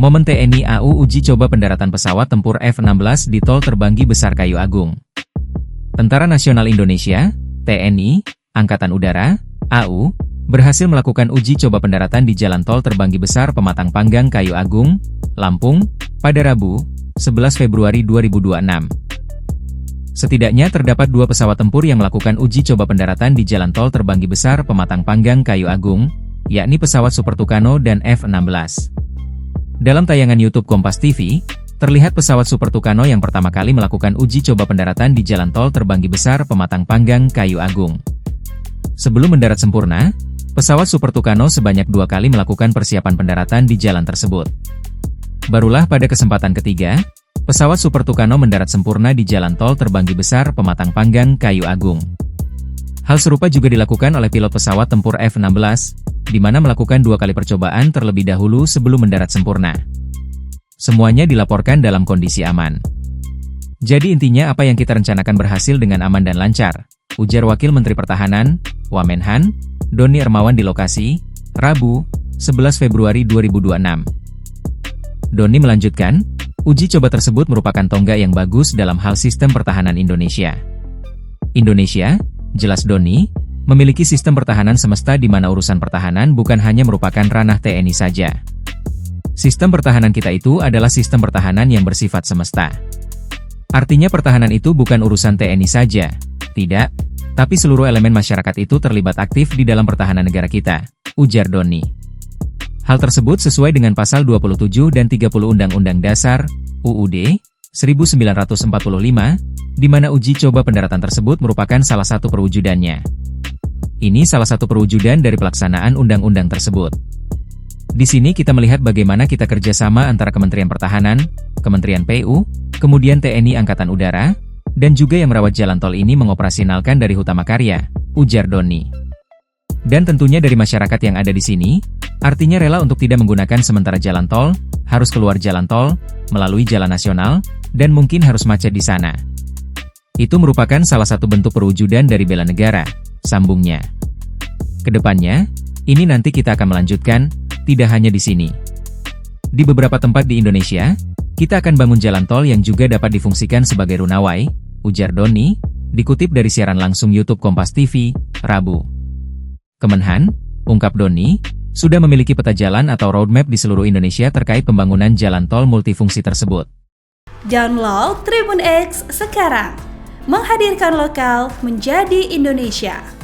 Momen TNI AU uji coba pendaratan pesawat tempur F-16 di Tol Terbanggi Besar Kayu Agung. Tentara Nasional Indonesia, TNI, Angkatan Udara, AU, berhasil melakukan uji coba pendaratan di Jalan Tol Terbanggi Besar Pematang Panggang Kayu Agung, Lampung, pada Rabu, 11 Februari 2026. Setidaknya terdapat 2 pesawat tempur yang melakukan uji coba pendaratan di Jalan Tol Terbanggi Besar Pematang Panggang Kayu Agung, yakni pesawat Super Tucano dan F-16. Dalam tayangan YouTube Kompas TV, terlihat pesawat Super Tucano yang pertama kali melakukan uji coba pendaratan di Jalan Tol Terbanggi Besar Pematang Panggang Kayu Agung. Sebelum mendarat sempurna, pesawat Super Tucano sebanyak 2 kali melakukan persiapan pendaratan di jalan tersebut. Barulah pada kesempatan ketiga, pesawat Super Tucano mendarat sempurna di Jalan Tol Terbanggi Besar Pematang Panggang Kayu Agung. Hal serupa juga dilakukan oleh pilot pesawat tempur F-16, di mana melakukan 2 kali percobaan terlebih dahulu sebelum mendarat sempurna. Semuanya dilaporkan dalam kondisi aman. Jadi intinya apa yang kita rencanakan berhasil dengan aman dan lancar, ujar Wakil Menteri Pertahanan, Wamenhan, Doni Hermawan di lokasi, Rabu, 11 Februari 2026. Doni melanjutkan, uji coba tersebut merupakan tonggak yang bagus dalam hal sistem pertahanan Indonesia. Indonesia, jelas Doni, memiliki sistem pertahanan semesta di mana urusan pertahanan bukan hanya merupakan ranah TNI saja. Sistem pertahanan kita itu adalah sistem pertahanan yang bersifat semesta. Artinya pertahanan itu bukan urusan TNI saja, tidak, tapi seluruh elemen masyarakat itu terlibat aktif di dalam pertahanan negara kita, ujar Doni. Hal tersebut sesuai dengan pasal 27 dan 30 Undang-Undang Dasar, UUD, 1945, di mana uji coba pendaratan tersebut merupakan salah satu perwujudannya. Ini salah satu perwujudan dari pelaksanaan undang-undang tersebut. Di sini kita melihat bagaimana kita kerjasama antara Kementerian Pertahanan, Kementerian PU, kemudian TNI Angkatan Udara, dan juga yang merawat jalan tol ini mengoperasionalkan dari Hutama Karya, ujar Doni. Dan tentunya dari masyarakat yang ada di sini, artinya rela untuk tidak menggunakan sementara jalan tol, harus keluar jalan tol, melalui jalan nasional, dan mungkin harus macet di sana. Itu merupakan salah satu bentuk perwujudan dari bela negara, sambungnya. Kedepannya, ini nanti kita akan melanjutkan, tidak hanya di sini. Di beberapa tempat di Indonesia, kita akan bangun jalan tol yang juga dapat difungsikan sebagai runaway, ujar Doni, dikutip dari siaran langsung YouTube Kompas TV, Rabu. Kemenhan, ungkap Doni, sudah memiliki peta jalan atau roadmap di seluruh Indonesia terkait pembangunan jalan tol multifungsi tersebut. Download Tribun X sekarang, menghadirkan lokal menjadi Indonesia.